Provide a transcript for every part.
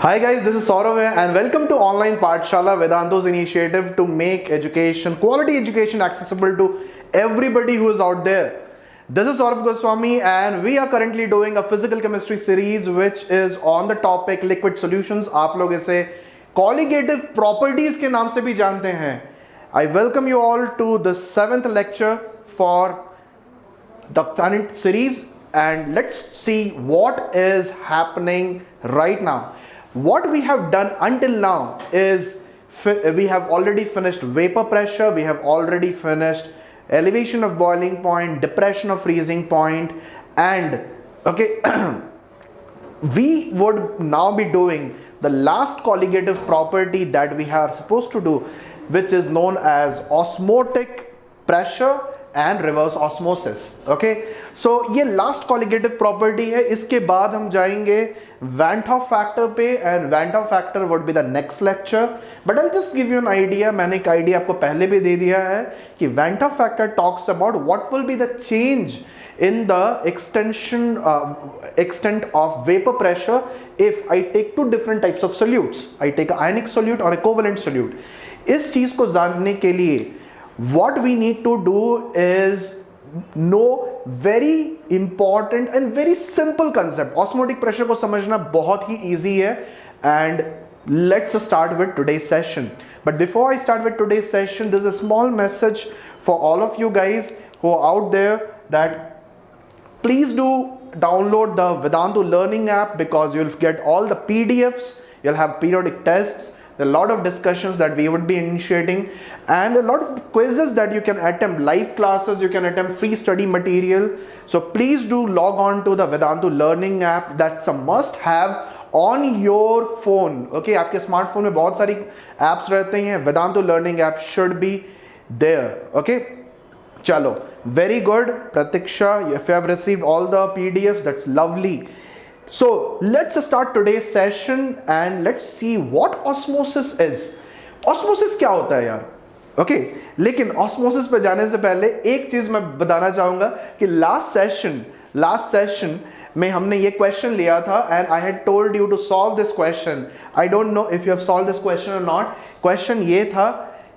Hi guys, this is Saurav here and welcome to Online Pathshala, Vedantu's initiative to make education, quality education accessible to everybody who is out there. This is Saurav Goswami and we are currently doing a physical chemistry series which is on the topic liquid solutions. आप लोग इसे colligative properties के नाम से भी जानते हैं. I welcome you all to the 7th lecture for the current series and let's see what is happening right now. What we have done until now is we have already finished vapor pressure, we have already finished elevation of boiling point, depression of freezing point, and okay we would now be doing the last colligative property that we are supposed to do, which is known as osmotic pressure and reverse osmosis. Okay, so ये last colligative property है. इसके बाद हम जाएंगे Van 't Hoff factor पे and Van 't Hoff factor would be the next lecture. But I'll just give you an idea. मैंने एक idea आपको पहले भी दे दिया है कि Van 't Hoff factor talks about what will be the change in the extent of vapor pressure if I take two different types of solutes. I take an ionic solute or a covalent solute. इस चीज को जानने के लिए what we need to do is know very important and very simple concept. Osmotic pressure को समझना बहुत ही easy है and let's start with today's session. But before I start with today's session, there's a small message for all of you guys who are out there that please do download the Vedantu learning app because you'll get all the PDFs, you'll have periodic tests, there are a lot of discussions that we would be initiating and a lot of quizzes that you can attempt, live classes, you can attempt free study material. So please do log on to the Vedantu learning app. That's a must have on your phone. Okay, आपके smartphone में बहुत सारी apps रहते हैं. Vedantu learning app should be there. Okay, चलो, very good Pratiksha, if you have received all the PDFs, that's lovely. So let's start today's session and let's see what osmosis is. Osmosis क्या होता है यार? Okay, लेकिन osmosis पे जाने से पहले एक चीज मैं बताना चाहूंगा कि last session में हमने ये question लिया था and I had told you to solve this question. I don't know if you have solved this question or not. Question ये था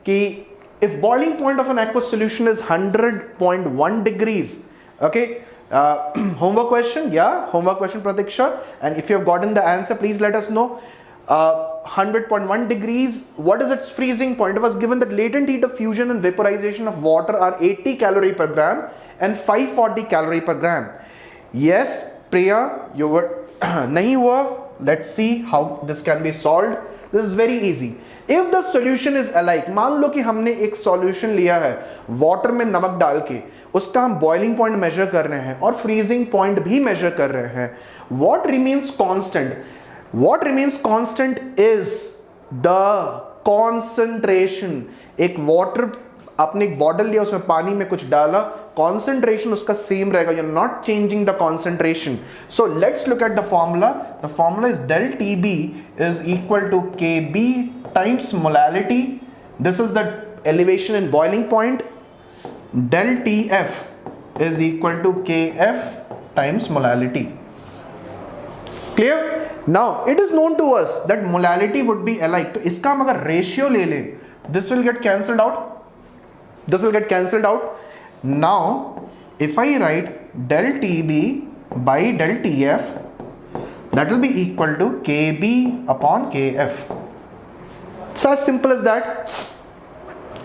कि if boiling point of an aqueous solution is 100.1 degrees, okay, homework question, homework question Pratiksha, and if you have gotten the answer, please let us know. 100.1 degrees, what is its freezing point? It was given that latent heat of fusion and vaporization of water are 80 calorie per gram and 540 calorie per gram. Yes, Priya, you were nahi hua. Let's see how this can be solved. This is very easy. If the solution is alike, मान लो कि हमने एक solution लिया है water में नमक डाल के, उसका हम boiling point measure कर रहे हैं और freezing point भी measure कर रहे हैं. What remains constant? What remains constant is the concentration. एक water आपने एक bottle लिया, उसमें पानी में कुछ डाला, concentration उसका same रहेगा. You're not changing the concentration. So let's look at the formula. The formula is del TB is equal to Kb times molality. This is the elevation and boiling point. Del TF is equal to Kf times molality. Clear? Now it is known to us that molality would be alike. तो इसका हम अगर ratio ले लें, this will get cancelled out. This will get cancelled out. Now if I write del TB by del TF, that will be equal to Kb upon Kf. It's as simple as that.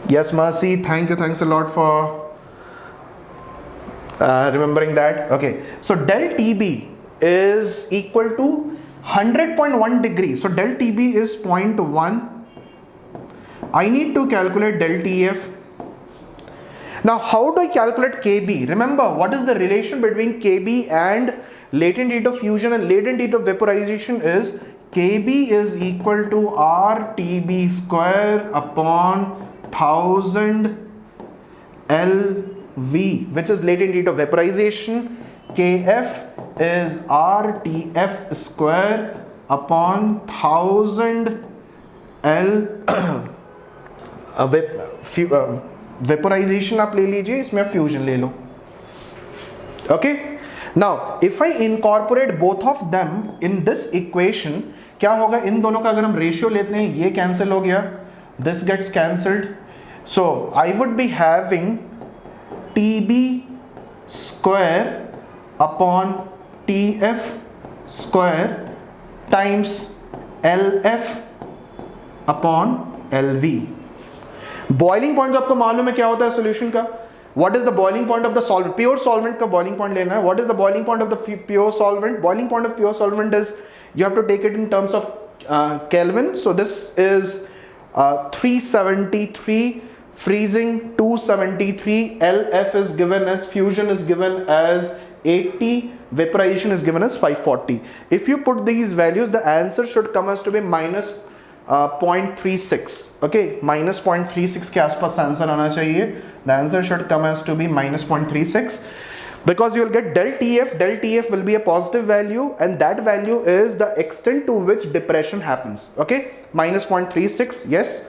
Yes, Mercy, thanks a lot for remembering that. Okay, so del TB is equal to 100.1 degrees. So del TB is 0.1. I need to calculate del TF. Now, how do I calculate Kb? Remember, what is the relation between Kb and latent heat of fusion and latent heat of vaporization is Kb is equal to RTB square upon 1000 LV, which is latent heat of vaporization. Kf is RTF square upon 1000 L vaporization आप ले लीजिए, इसमें fusion ले लो. Okay, now if I incorporate both of them in this equation, क्या होगा इन दोनों का अगर हम रेशियो लेते हैं, ये कैंसिल हो गया, this gets cancelled, so I would be having TB square upon TF square times LF upon LV। Boiling point आपको मालूम है क्या होता है सॉल्यूशन का, what is the boiling point of the solvent, pure solvent का बॉइलिंग पॉइंट लेना है, what is the boiling point of the pure solvent, boiling point of pure solvent is you have to take it in terms of Kelvin, so this is 373, freezing 273, LF is given as, fusion is given as 80, vaporization is given as 540. If you put these values, the answer should come as to be minus 0.36, okay, minus 0.36 के आसपास answer आना चाहिए, the answer should come as to be minus 0.36, because you will get del TF will be a positive value, and that value is the extent to which depression happens, okay, minus 0.36, yes,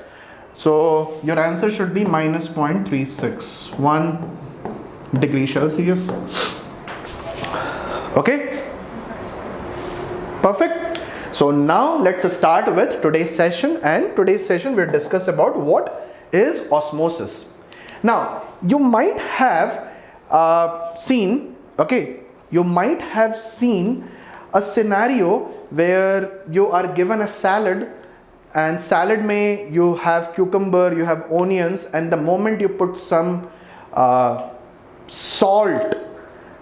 so your answer should be minus 0.361 degree Celsius, okay, perfect. So now let's start with today's session, and today's session we'll discuss about what is osmosis. Now you might have seen, okay, you might have seen a scenario where you are given a salad, and salad mein you have cucumber, you have onions, and the moment you put some salt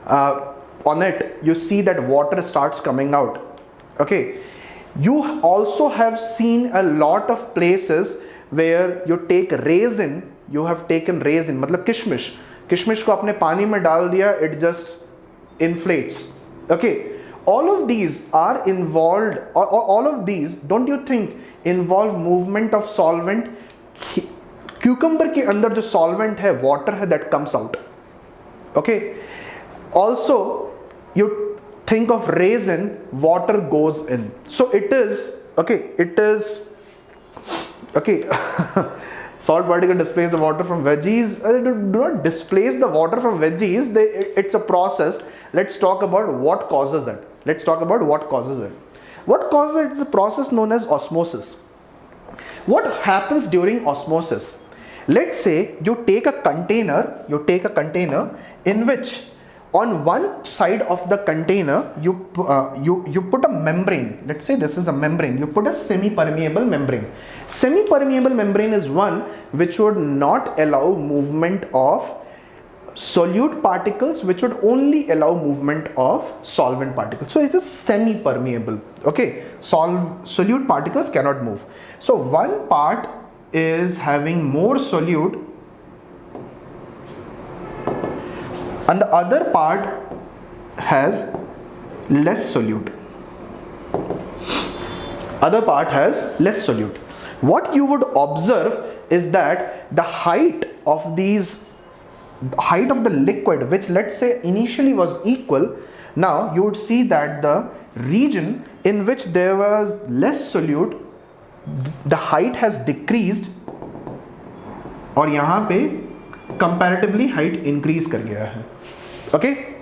on it, you see that water starts coming out, okay. You also have seen a lot of places where you take raisin, you have taken raisin, मतलब किशमिश को आपने पानी में डाल दिया, it just inflates, okay. All of these are involved, all of these, don't you think, involve movement of solvent. Cucumber के अंदर जो solvent है, water है, that comes out, okay. Also you think of raisin, water goes in, so it is, okay, it is, okay. Salt particle displace the water from veggies. Do not displace the water from veggies. It's a process. Let's talk about what causes it. Let's talk about what causes it. What causes it is a process known as osmosis. What happens during osmosis? Let's say you take a container in which on one side of the container you put a membrane. Let's say this is a membrane. You put a semi-permeable membrane. Semi-permeable membrane is one which would not allow movement of solute particles, which would only allow movement of solvent particles. So it is semi-permeable, okay. Solute particles cannot move. So one part is having more solute and the other part has less solute. Other part has less solute. What you would observe is that the height of the liquid, which let's say initially was equal, now you would see that the region in which there was less solute, the height has decreased, और यहाँ पे comparatively height increase कर गया है, okay.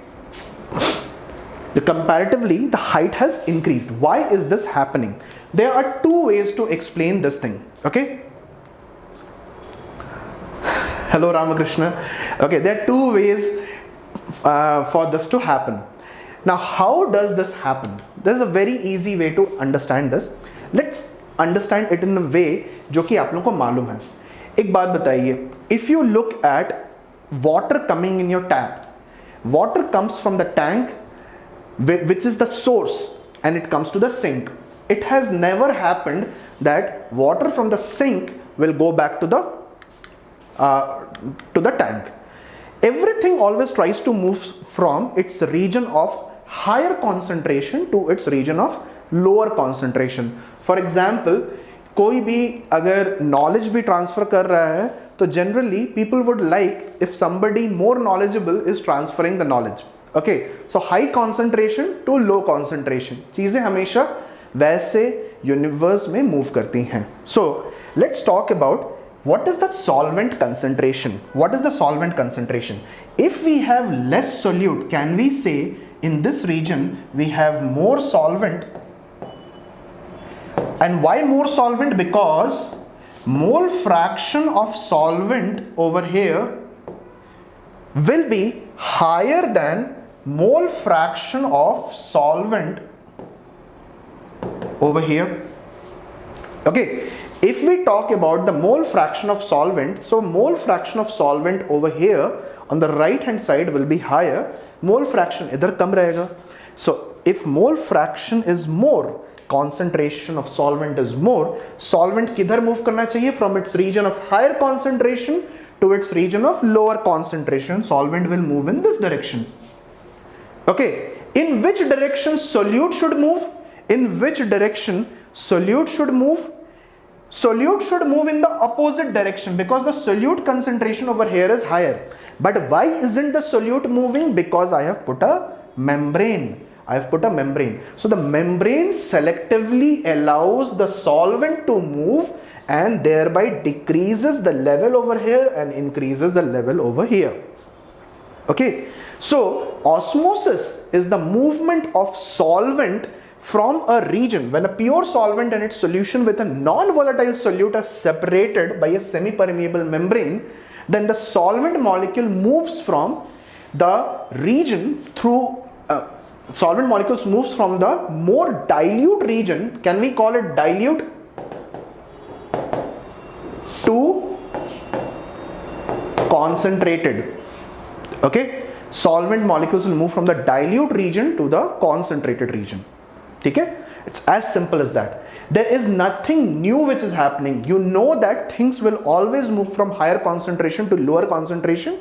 Comparatively the height has increased. Why is this happening? There are two ways to explain this thing, okay. Hello Ramakrishna. Okay, there are two ways for this to happen. Now how does this happen? There's a very easy way to understand this. Let's understand it in a way जो कि आप लोगों को मालूम है. एक बात बताइए, if you look at water coming in your tap, water comes from the tank which is the source and it comes to the sink. It has never happened that water from the sink will go back to the tank. Everything always tries to move from its region of higher concentration to its region of lower concentration. For example, कोई भी अगर knowledge भी transfer कर रहा है तो generally people would like if somebody more knowledgeable is transferring the knowledge. Okay, so high concentration to low concentration, चीजें हमेशा वैसे universe में move करती हैं. So let's talk about what is the solvent concentration. What is the solvent concentration? If we have less solute, can we say in this region we have more solvent And why more solvent? Because mole fraction of solvent over here will be higher than mole fraction of solvent over here. Okay, if we talk about the mole fraction of solvent, so mole fraction of solvent over here on the right hand side will be higher, mole fraction idhar kam rahega. So if mole fraction is more, concentration of solvent is more, solvent kidhar move karna chahiye? From its region of higher concentration to its region of lower concentration, solvent will move in this direction. Okay, in which direction solute should move? In which direction solute should move? Solute should move in the opposite direction because the solute concentration over here is higher. But why isn't the solute moving? Because I have put a membrane. I have put a membrane. So the membrane selectively allows the solvent to move and thereby decreases the level over here and increases the level over here. Okay, so osmosis is the movement of solvent from a region. When a pure solvent and its solution with a non-volatile solute are separated by a semi-permeable membrane, then the solvent molecule moves from the region through solvent molecules moves from the more dilute region, can we call it dilute, to concentrated. Okay, solvent molecules will move from the dilute region to the concentrated region. Okay, it's as simple as that. There is nothing new which is happening. You know that things will always move from higher concentration to lower concentration.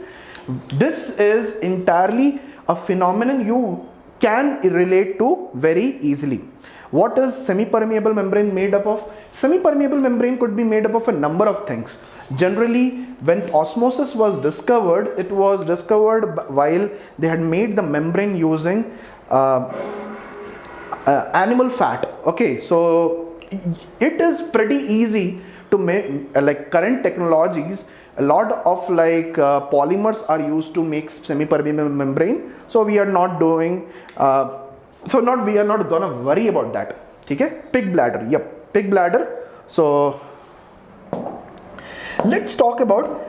This is entirely a phenomenon you can relate to very easily. What is semi-permeable membrane made up of? Semi-permeable membrane could be made up of a number of things. Generally, when osmosis was discovered, it was discovered while they had made the membrane using animal fat. Okay, so it is pretty easy to make, like current technologies, a lot of like polymers are used to make semi-permeable membrane. So we are not doing, we are not gonna worry about that. Okay, pig bladder, yep, pig bladder. So let's talk about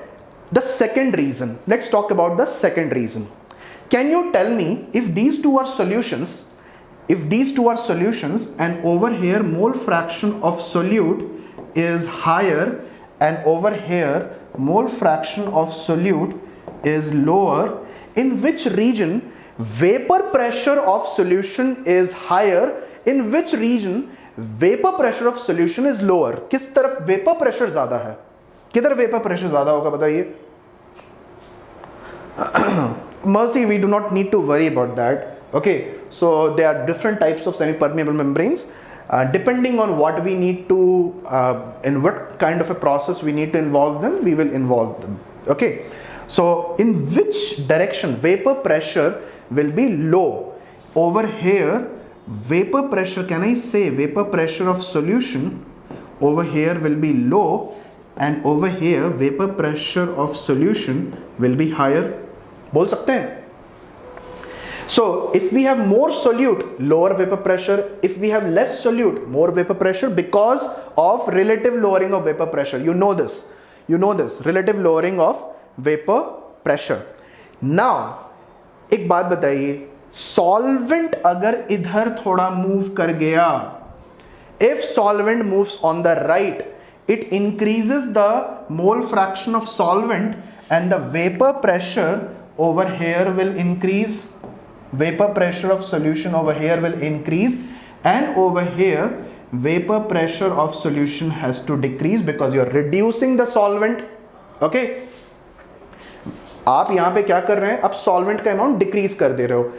the second reason. Let's talk about the second reason. Can you tell me if these two are solutions? If these two are solutions and over here mole fraction of solute is higher and over here mole fraction of solute is lower, in which region vapor pressure of solution is higher, in which region vapor pressure of solution is lower? किस तरफ vapor pressure ज़्यादा है? किधर vapor pressure ज़्यादा होगा बताइए? Mercy, we do not need to worry about that. Okay, so there are different types of semi-permeable membranes. Depending on what we need to, in what kind of a process we need to involve them, we will involve them. Okay, so in which direction vapor pressure will be low? Over here, vapor pressure, can I say vapor pressure of solution over here will be low, and over here vapor pressure of solution will be higher? बोल सकते हैं? So if we have more solute, lower vapor pressure. If we have less solute, more vapor pressure because of relative lowering of vapor pressure. You know this. You know this. Relative lowering of vapor pressure. Now, एक बात बताइए, solvent अगर इधर थोड़ा move कर गया, if solvent moves on the right, it increases the mole fraction of solvent and the vapor pressure over here will increase. Vapor pressure of solution over here will increase, and over here vapor pressure of solution has to decrease because you are reducing the solvent. Okay, आप यहाँ पे क्या कर रहे हैं? आप solvent का amount decrease कर दे रहे हो.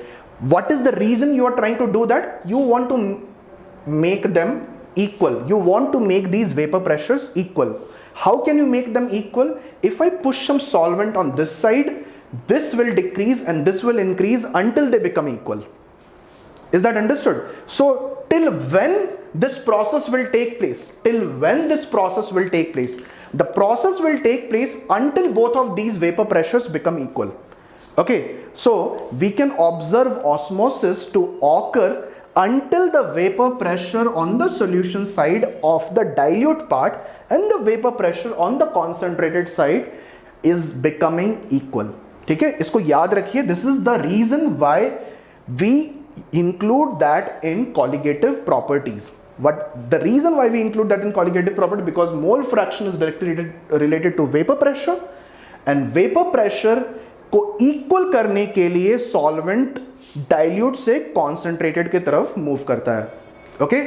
What is the reason you are trying to do that? You want to make them equal. You want to make these vapor pressures equal. How can you make them equal? If I push some solvent on this side, this will decrease and this will increase until they become equal. Is that understood? So till when this process will take place? Till when this process will take place? The process will take place until both of these vapor pressures become equal. Okay, so we can observe osmosis to occur until the vapor pressure on the solution side of the dilute part and the vapor pressure on the concentrated side is becoming equal. ठीक है, इसको याद रखिए. This is the reason why we include that in colligative properties. But the reason why we include that in colligative property, because mole fraction is directly related to vapor pressure, and vapor pressure को equal करने के लिए solvent dilute से concentrated की तरफ move करता है. Okay,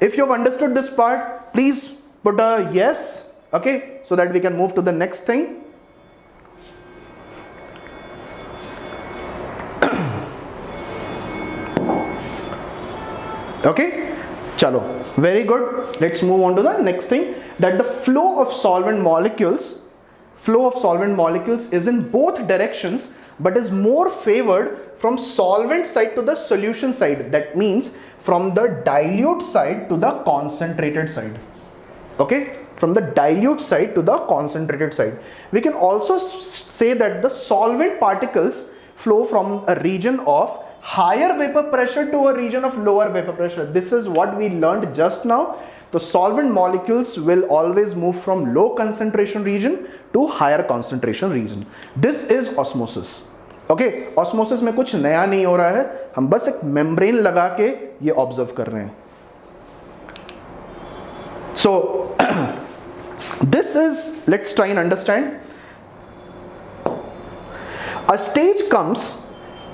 if you have understood this part, please put a yes. Okay, so that we can move to the next thing. Okay, chalo, very good. Let's move on to the next thing, that the flow of solvent molecules is in both directions, but is more favored from solvent side to the solution side. That means from the dilute side to the concentrated side. Okay, from the dilute side to the concentrated side. We can also say that the solvent particles flow from a region of higher vapor pressure to a region of lower vapor pressure. This is what we learned just now. The solvent molecules will always move from low concentration region to higher concentration region. This is osmosis. Okay, osmosis में कुछ नया नहीं हो रहा है, हम बस एक membrane लगा के ये observe कर रहे हैं. So this is, let's try and understand. A stage comes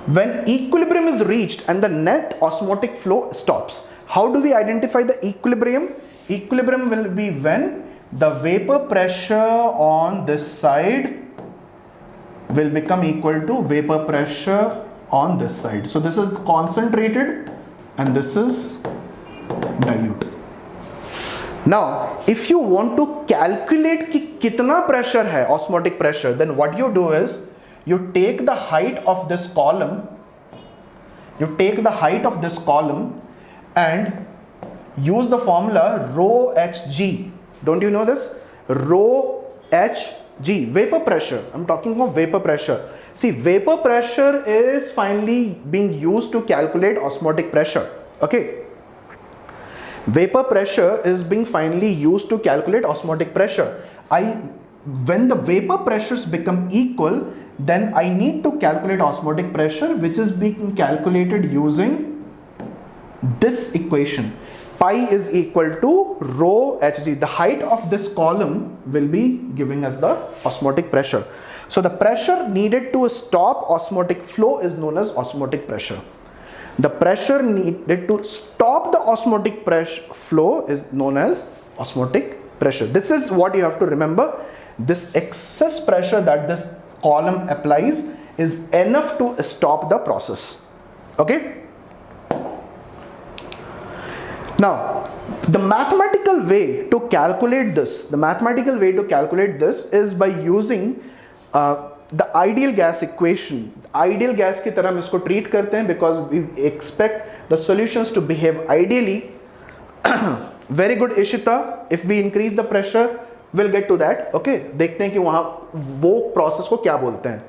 when equilibrium is reached and the net osmotic flow stops. How do we identify the equilibrium? Equilibrium will be when the vapor pressure on this side will become equal to vapor pressure on this side. So this is concentrated and this is dilute. Now, if you want to calculate कि कितना pressure है, osmotic pressure, then what you do is you take the height of this column, and use the formula rho Hg. Don't you know this? Rho Hg, vapor pressure. I'm talking about vapor pressure. See, vapor pressure is finally being used to calculate osmotic pressure. Okay. Vapor pressure is being finally used to calculate osmotic pressure. When the vapor pressures become equal, then I need to calculate osmotic pressure, which is being calculated using this equation. Pi is equal to rho Hg. The height of this column will be giving us the osmotic pressure. So the pressure needed to stop osmotic flow is known as osmotic pressure. The pressure needed to stop the osmotic flow is known as osmotic pressure. This is what you have to remember. This excess pressure that this column applies is enough to stop the process. Okay. Now, the mathematical way to calculate this, is by using the ideal gas equation. Ideal gas की तरह हम इसको treat करते हैं because we expect the solutions to behave ideally. Very good, Ishita. If we increase the pressure, we'll get to that. Okay, देखते हैं कि वहाँ वो process को क्या बोलते हैं.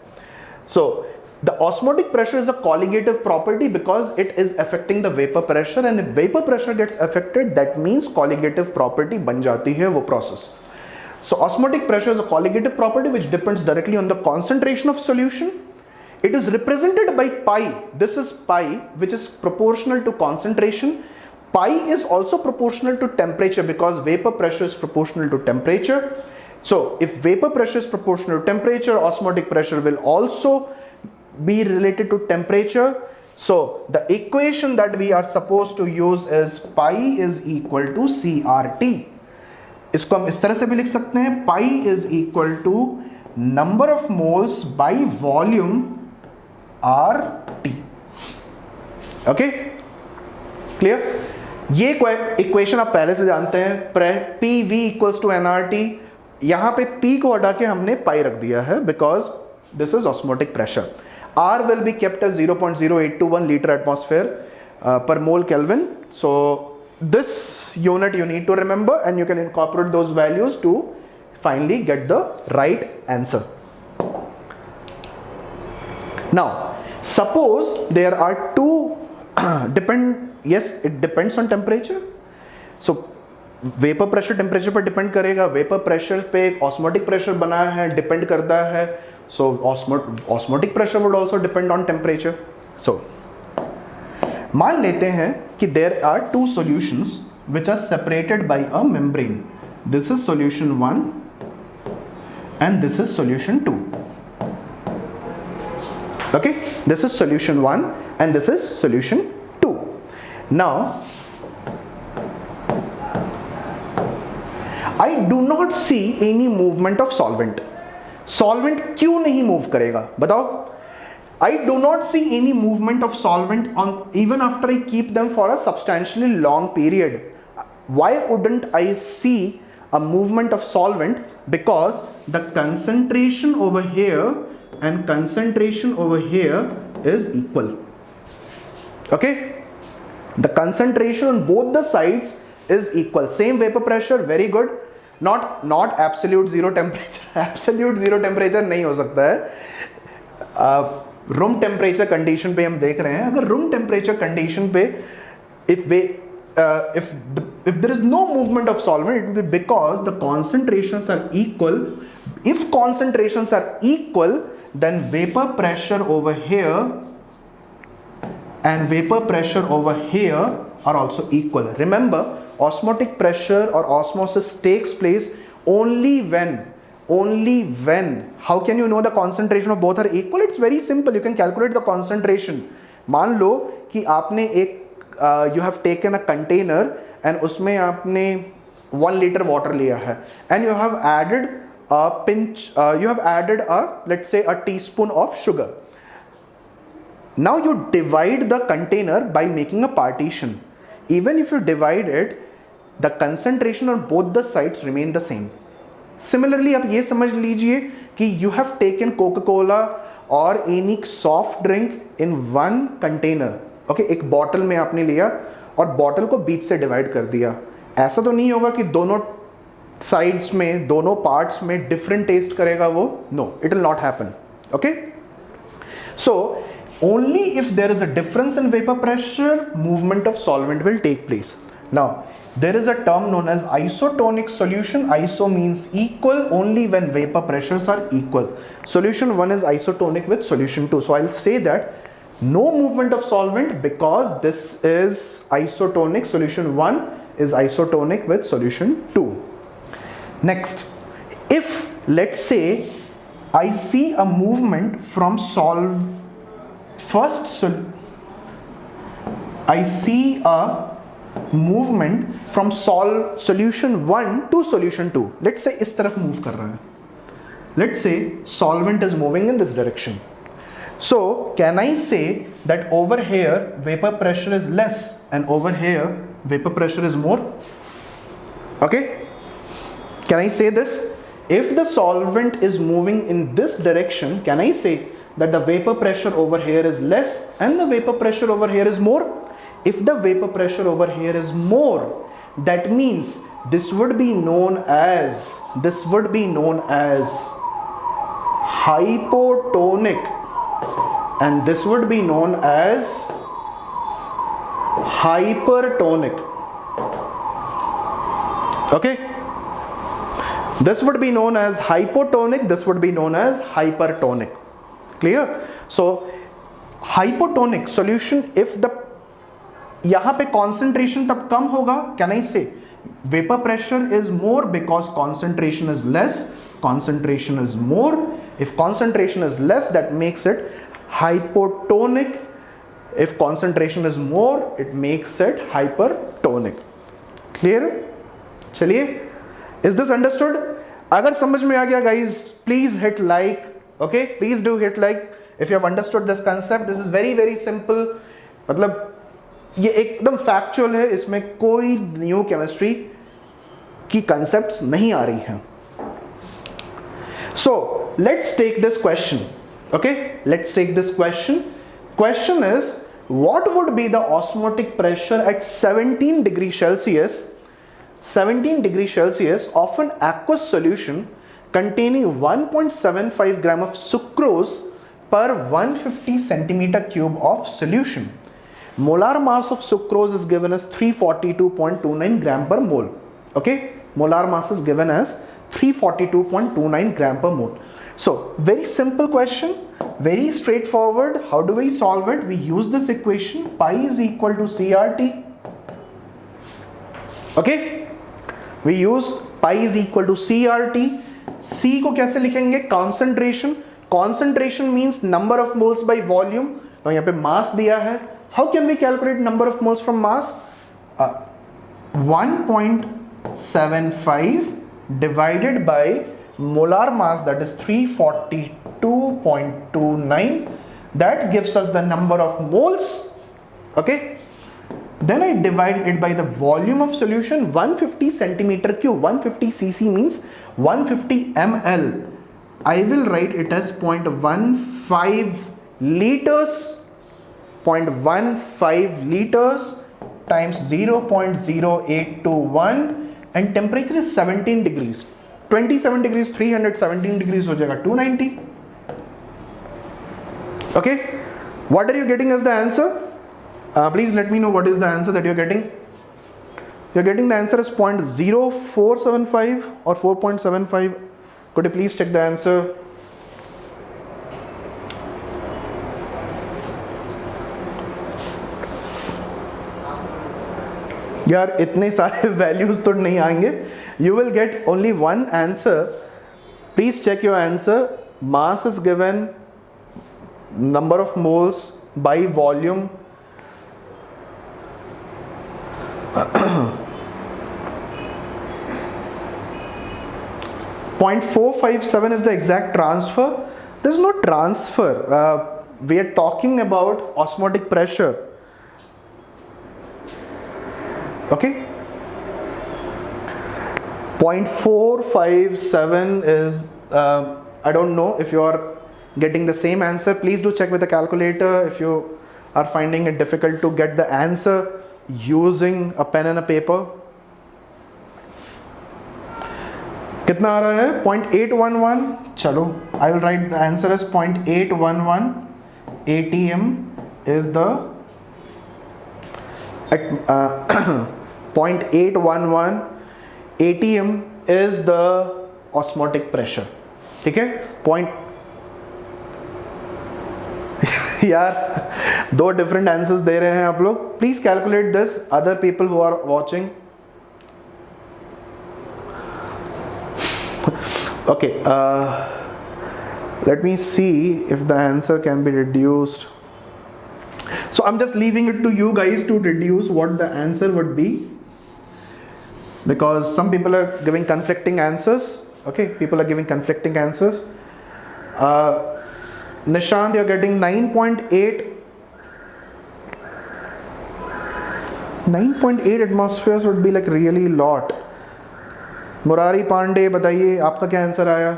So the osmotic pressure is a colligative property because it is affecting the vapor pressure, and if vapor pressure gets affected, that means colligative property बन जाती है वो process. So osmotic pressure is a colligative property which depends directly on the concentration of solution. It is represented by pi. This is pi, which is proportional to concentration. Pi is also proportional to temperature because vapor pressure is proportional to temperature. So if vapor pressure is proportional to temperature, osmotic pressure will also be related to temperature. So the equation that we are supposed to use is pi is equal to CRT. इसको हम इस तरह से भी लिख सकते हैं, pi is equal to number of moles by volume RT. Okay, clear? ये इक्वेशन आप पहले से जानते हैं, PV equals to nRT. यहाँ पे P को हटा के हमने pi रख दिया है because this is osmotic pressure. R will be kept as 0.0821 liter atmosphere per mole Kelvin. So this unit you need to remember, and you can incorporate those values to finally get the right answer. Now suppose there are two yes, it depends on temperature. So vapour pressure temperature पर depend करेगा, vapour pressure पे osmotic pressure बना है, depend करता है. So osmotic pressure would also depend on temperature. So मान लेते हैं कि there are two solutions which are separated by a membrane. This is solution 1 and this is solution 2. Okay, this is solution 1 and this is solution 2. Now I do not see any movement of solvent. Solvent क्यों नहीं move करेगा बताओ? I do not see any movement of solvent on even after I keep them for a substantially long period. Why wouldn't I see a movement of solvent? Because the concentration over here and concentration over here is equal. Okay, the concentration on both the sides is equal. Same vapor pressure, very good. Not absolute zero temperature. Absolute zero temperature नहीं हो सकता है. Room temperature condition पे हम देख रहे हैं. अगर रूम टेम्परेचर कंडीशन पे if there is no movement of solvent, it will be because the concentrations are equal. If concentrations are equal, then vapor pressure over here and vapor pressure over here are also equal. Remember, osmotic pressure or osmosis takes place only when how can you know the concentration of both are equal? It's very simple. You can calculate the concentration. मान लो कि आपने एक you have taken a container and उसमें आपने 1 liter water लिया है and you have added a pinch you have added a let's say a teaspoon of sugar. Now you divide the container by making a partition. Even if you divide it, the concentration on both the sides remain the same. Similarly, आप ये समझ लीजिए कि you have taken Coca-Cola or any soft drink in one container. Okay, एक bottle में आपने लिया और बॉटल को बीच से डिवाइड कर दिया. ऐसा तो नहीं होगा कि दोनों साइड्स में, दोनों पार्ट्स में डिफरेंट टेस्ट करेगा वो. No, it will not happen. Okay, so only if there is a difference in vapor pressure, movement of solvent will take place. Now, there is a term known as isotonic solution. Iso means equal only when vapor pressures are equal. Solution 1 is isotonic with solution 2. So I'll say that no movement of solvent because this is isotonic. Solution 1 is isotonic with solution 2. Next, if let's say I see a movement from I see a movement from solution 1 to solution 2. Let's say इस तरफ move कर रहा है. Let's say solvent is moving in this direction. So can I say that over here vapor pressure is less and over here vapor pressure is more? Okay, can I say this? If the solvent is moving in this direction, can I say that the vapor pressure over here is less and the vapor pressure over here is more? If the vapor pressure over here is more, that means this would be known as hypotonic and this would be known as hypertonic. Okay, this would be known as hypotonic, this would be known as hypertonic. Clear? So hypotonic solution, if the यहाँ पे concentration तब कम होगा, can I say vapor pressure is more because concentration is less, concentration is more. If concentration is less, that makes it hypotonic. If concentration is more, it makes it hypertonic. Clear? चलिए, is this understood? अगर समझ में आ गया guys, please hit like. Okay, please do hit like if you have understood this concept. This is very very simple. मतलब ये एकदम factual है, इसमें कोई न्यू केमिस्ट्री की कंसेप्ट्स नहीं आ रही हैं. So let's take this question. Okay, let's take this question. Question is what would be the osmotic pressure at 17 degree Celsius of an aqueous solution containing 1.75 gram of sucrose per 150 centimeter cube of solution. Molar mass of sucrose is given as 342.29 gram per mole. Okay, molar mass is given as 342.29 gram per mole. So very simple question, very straightforward. How do we solve it? We use this equation, pi is equal to CRT. Okay, we use pi is equal to CRT. C को कैसे लिखेंगे? Concentration. Concentration means number of moles by volume. तो यहाँ पे mass दिया है. How can we calculate number of moles from mass? 1.75 divided by molar mass, that is 342.29. That gives us the number of moles. Okay. Then I divide it by the volume of solution, 150 centimeter cube. 150 cc means 150 ml. I will write it as 0.15 liters. 0.15 liters times 0.0821, and temperature is 17 degrees. 27 degrees 300, 17 degrees हो जाएगा 290. Okay, what are you getting as the answer? Please let me know what is the answer that you're getting. You're getting the answer as 0.0475 or 4.75. Could you please check the answer? यार इतने सारे values तो नहीं आएंगे. You will get only one answer. Please check your answer. Mass is given, number of moles by volume. 0.457 is the exact transfer. There is no transfer. We are talking about osmotic pressure. Okay, 0.457 is I don't know if you are getting the same answer. Please do check with the calculator if you are finding it difficult to get the answer using a pen and a paper. कितना आ रहा है? 0.811. चलो, I will write the answer as 0.811 atm is the 0.811 atm is the osmotic pressure. ठीक है? यार दो different answers दे रहे हैं आप लोग. Please calculate this. Other people who are watching. Okay. Let me see if the answer can be reduced. So I'm just leaving it to you guys to deduce what the answer would be, because some people are giving conflicting answers. Okay, people are giving conflicting answers. Nishant, you're getting 9.8. 9.8 atmospheres would be like really lot. Murari Pandey बताइए आपका क्या answer आया?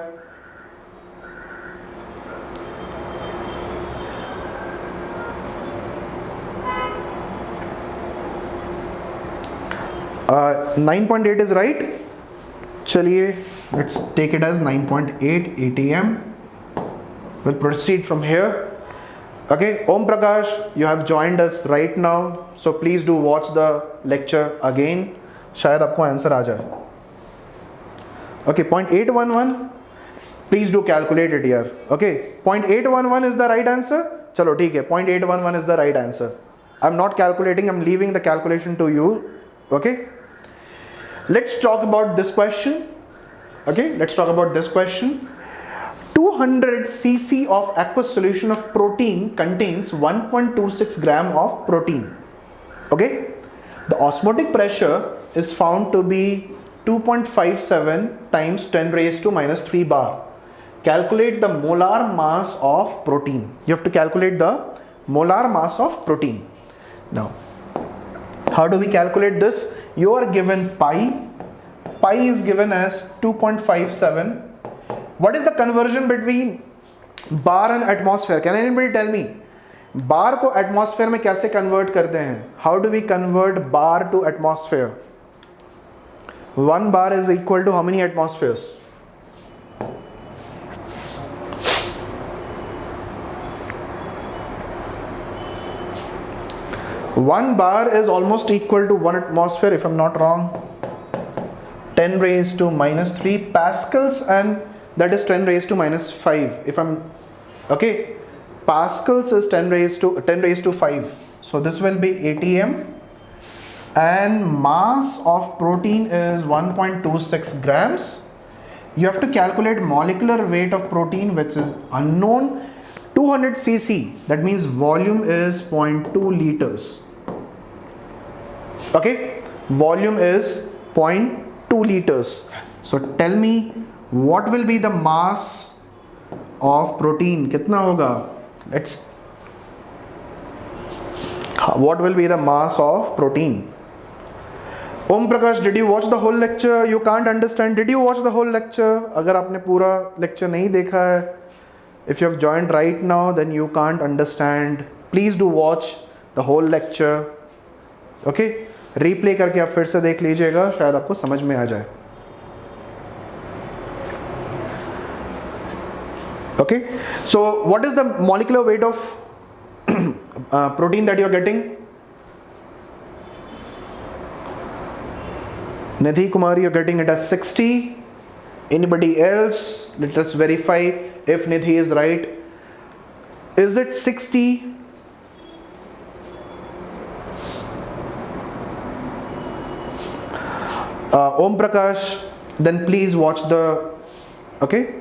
Uh, 9.8 is right. चलिए, let's take it as 9.8 atm. We'll proceed from here. Okay, Om Prakash, you have joined us right now, so please do watch the lecture again. शायद आपको answer आ जाए. Okay, 0.811. Please do calculate it here. Okay, 0.811 is the right answer. चलो ठीक है, 0.811 is the right answer. I'm not calculating. I'm leaving the calculation to you. Okay. Let's talk about this question. Okay, let's talk about this question. 200 cc of aqueous solution of protein contains 1.26 gram of protein. Okay, the osmotic pressure is found to be 2.57 times 10 raised to minus 3 bar. Calculate the molar mass of protein. You have to calculate the molar mass of protein. Now, how do we calculate this? You are given pi. Pi is given as 2.57. What is the conversion between bar and atmosphere? Can anybody tell me? Bar को atmosphere में कैसे convert करते हैं? How do we convert bar to atmosphere? 1 bar is equal to how many atmospheres? 1 bar is almost equal to 1 atmosphere if I'm not wrong. 10 raised to minus 3 pascals, and that is 10 raised to minus 5 if I'm okay. Pascals is 10 raised to 5, so this will be atm, and mass of protein is 1.26 grams. You have to calculate molecular weight of protein, which is unknown, 200 cc, that means volume is 0.2 liters. Okay, volume is 0.2 liters. So tell me what will be the mass of protein? कितना होगा? What will be the mass of protein? Om Prakash, did you watch the whole lecture? You can't understand. Did you watch the whole lecture? अगर आपने पूरा lecture नहीं देखा है, if you have joined right now, then you can't understand. Please do watch the whole lecture. Okay? Replay करके आप फिर से देख लीजिएगा, शायद आपको समझ में आ जाए. Okay? So what is the molecular weight of protein that you are getting? Nidhi Kumari, you're getting it as 60. Anybody else? Let us verify if Nidhi is right. Is it 60? Om Prakash, then please watch the, okay?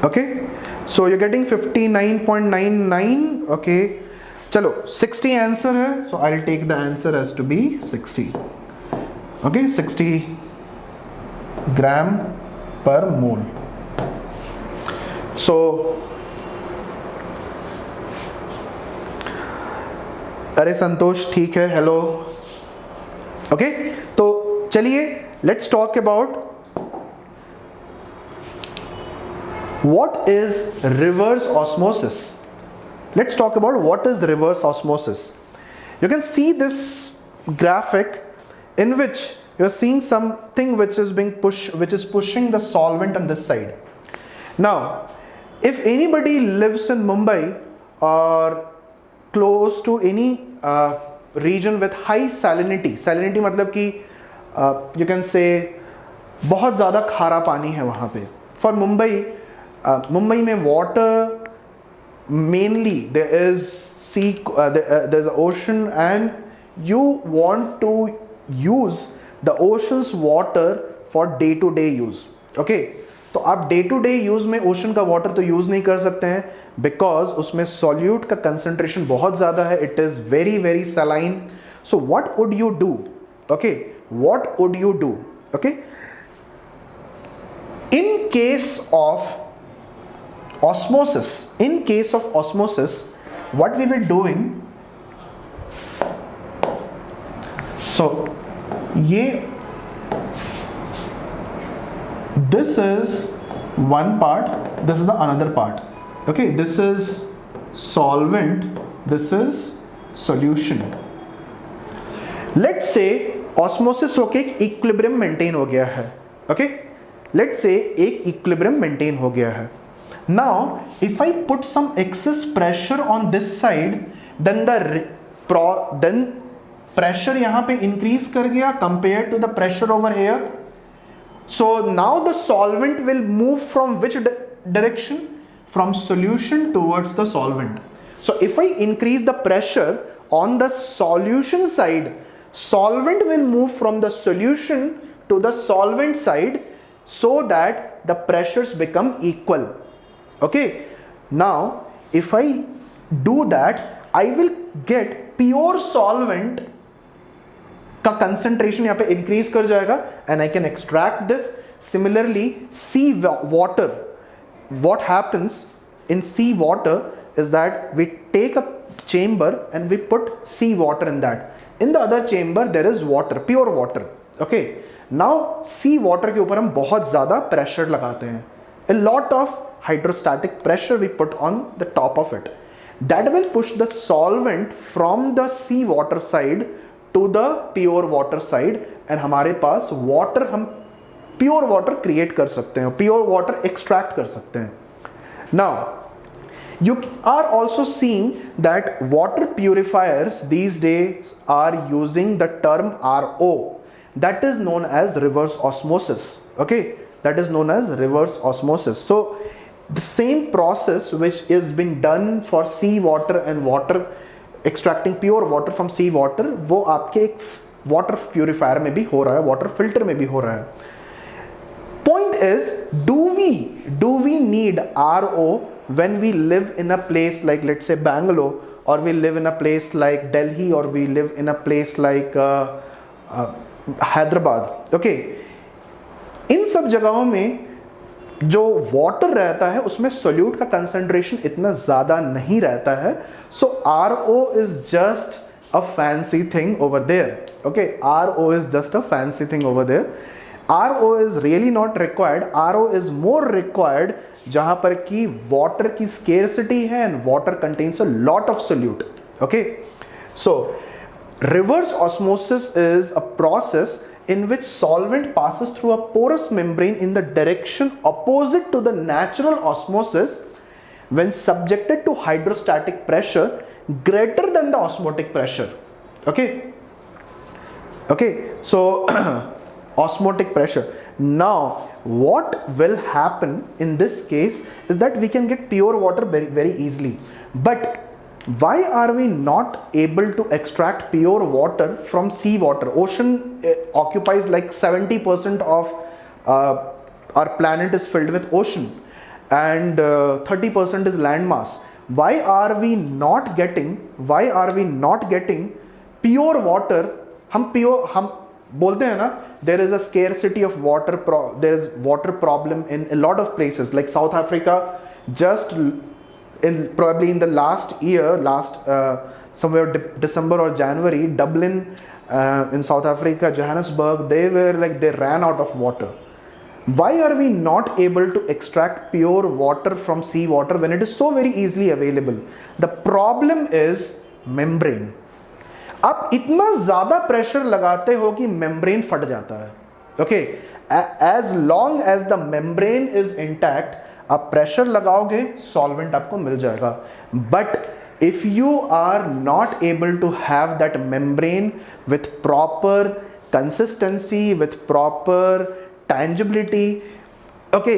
Okay, so you're getting 59.99. okay, chalo 60 answer hai, so I'll take the answer as to be 60. Okay, 60 gram per mole. So अरे संतोष ठीक है, hello. Okay, तो चलिए let's talk about what is reverse osmosis. Let's talk about what is reverse osmosis. You can see this graphic in which you are seeing something which is being pushed, which is pushing the solvent on this side. Now if anybody lives in Mumbai or close to any region with high salinity मतलब कि you can say बहुत ज़्यादा खारा पानी है वहाँ पे. For Mumbai में water mainly there is there's an ocean, and you want to use the ocean's water for day to day use. Okay, तो आप day to day use में ocean का water तो use नहीं कर सकते हैं, because उसमें solute का concentration बहुत ज़्यादा है. It is very very saline. So what would you do? Okay, what would you do? Okay, in case of osmosis, what we were doing, so this is one part, this is the another part. Okay, this is solvent, this is solution. Let's say osmosis होके एक equilibrium maintain हो गया है. Okay, let's say एक equilibrium maintain हो गया है. Now if I put some excess pressure on this side, then then pressure यहाँ पे increase कर गया compared to the pressure over here. So now the solvent will move from which direction? From solution towards the solvent. So if I increase the pressure on the solution side, solvent will move from the solution to the solvent side, so that the pressures become equal. Okay, now if I do that, I will get pure solvent का concentration यहाँ पे increase कर जाएगा, and I can extract this. Similarly, sea water, what happens in sea water is that we take a chamber and we put sea water in that. In the other chamber there is water, pure water. Okay, now sea water के ऊपर हम बहुत ज़्यादा pressure लगाते हैं. A lot of hydrostatic pressure we put on the top of it. That will push the solvent from the sea water side to the pure water side, and हमारे पास water हम pure water create कर सकते हैं, pure water extract कर सकते हैं. Now you are also seeing that water purifiers these days are using the term RO, that is known as reverse osmosis. Okay, that is known as reverse osmosis. So the same process which is being done for sea water and water, extracting pure water from sea water, वो आपके एक water purifier में भी हो रहा है, water filter में भी हो रहा है. Point is, do we need RO when we live in a place like, let's say, Bangalore, or we live in a place like Delhi, or we live in a place like Hyderabad? Okay, इन सब जगहों में जो water रहता है उसमें solute का concentration इतना ज़्यादा नहीं रहता है. सो RO is just a fancy thing over there. Okay, RO is just a fancy thing over there. RO is really not required. RO is more required जहाँ पर कि water की scarcity है and water contains a lot of solute. Okay, so reverse osmosis is a process in which solvent passes through a porous membrane in the direction opposite to the natural osmosis when subjected to hydrostatic pressure greater than the osmotic pressure. Okay, so osmotic pressure. Now what will happen in this case is that we can get pure water very, very easily. But why are we not able to extract pure water from sea water? Ocean occupies like 70% of our planet is filled with ocean, and 30% is land mass. Why are we not getting pure water? हम बोलते हैं ना, there is a scarcity of water, there is water problem in a lot of places like South Africa. Just probably in the last year, somewhere December or January, Dublin in South Africa, Johannesburg, they ran out of water. Why are we not able to extract pure water from sea water when it is so very easily available? The problem is membrane. आप इतना ज़्यादा pressure लगाते हो कि membrane फट जाता है. Okay, as long as the membrane is intact, आप प्रेशर लगाओगे, सॉल्वेंट आपको मिल जाएगा. But if you are not able to have that membrane with proper consistency, with proper tangibility, okay,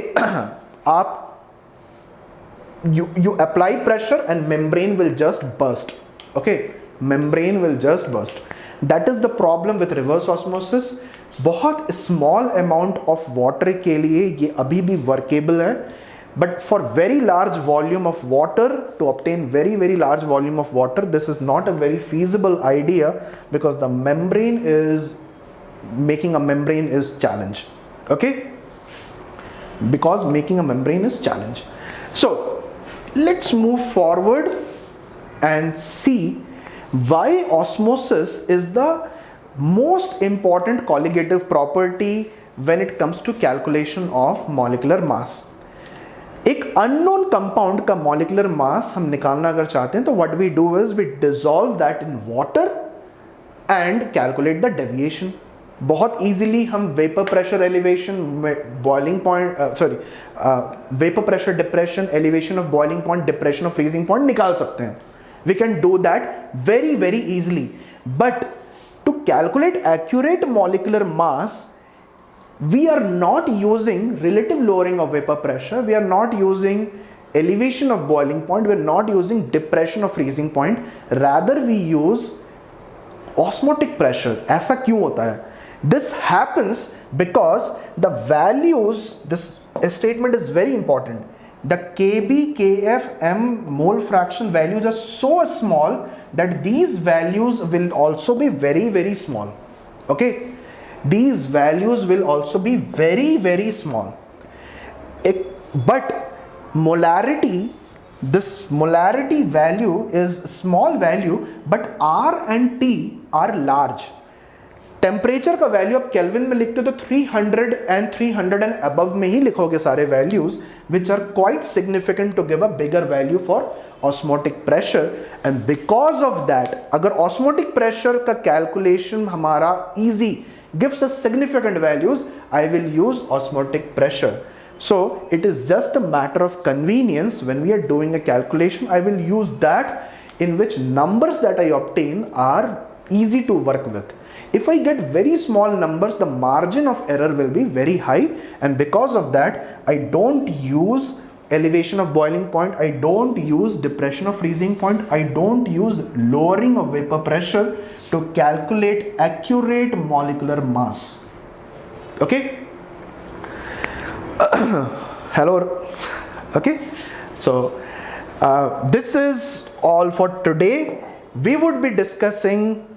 आप you apply pressure and membrane will just burst. Okay, membrane will just burst. That is the problem with reverse osmosis. बहुत small amount of water के लिए ये अभी भी workable है, but for very large volume of water, to obtain very, very large volume of water, this is not a very feasible idea because the membrane is, making a membrane is challenge. Okay, because making a membrane is challenge. So let's move forward and see why osmosis is the most important colligative property when it comes to calculation of molecular mass. एक unknown compound का molecular mass हम निकालना अगर चाहते हैं तो what we do is we dissolve that in water and calculate the deviation. बहुत easily हम vapor pressure elevation, boiling point, vapor pressure depression, elevation of boiling point, depression of freezing point निकाल सकते हैं. We can do that very, very easily. But to calculate accurate molecular mass, we are not using relative lowering of vapor pressure, we are not using elevation of boiling point, we are not using depression of freezing point, rather we use osmotic pressure. ऐसा क्यों होता है? This happens because the values, this statement is very important. The Kb, Kf, m mole fraction values are so small that these values will also be very, very small. Okay, these values will also be very, very small. But molarity, this molarity value is small value, but R and T are large. Temperature का value आप kelvin में लिखते हो तो 300 and 300 and above में ही लिखोगे सारे values, which are quite significant to give a bigger value for osmotic pressure. And because of that, अगर osmotic pressure का कैलकुलेशन हमारा easy gives us significant values, I will use osmotic pressure. So it is just a matter of convenience. When we are doing a calculation, I will use that in which numbers that I obtain are easy to work with. If I get very small numbers, the margin of error will be very high, and because of that, I don't use elevation of boiling point, I don't use depression of freezing point, I don't use lowering of vapor pressure to calculate accurate molecular mass. Okay? Hello. Okay? So this is all for today. We would be discussing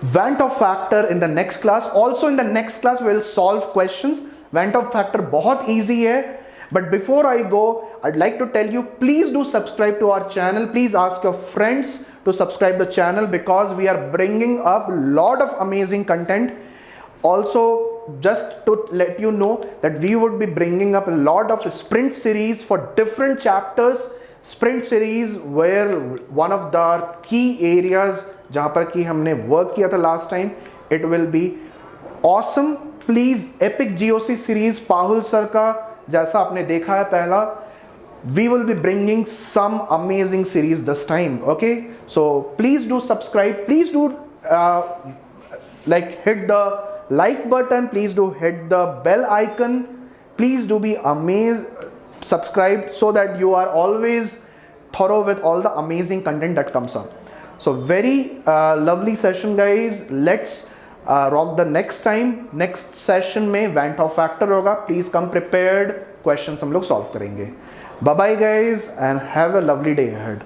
Van't factor in the next class. Also in the next class we will solve questions. Van't factor बहुत easy है. But before I go, I'd like to tell you, please do subscribe to our channel. Please ask your friends to subscribe the channel, because we are bringing up a lot of amazing content. Also, just to let you know that we would be bringing up a lot of sprint series for different chapters. Sprint series where one of the key areas जहाँ पर कि हमने work किया था last time, it will be awesome. Please, epic GOC series पाहुल sir का जैसा आपने देखा है पहला, we will be bringing some amazing series this time. Okay, so please do subscribe. Please do hit the like button. Please do hit the bell icon. Please do be subscribed so that you are always thorough with all the amazing content that comes up. So very lovely session, guys. Let's rock the next time. Next session में Van't factor होगा. Please come prepared. Questions हम लोग solve करेंगे. Bye bye guys and have a lovely day ahead.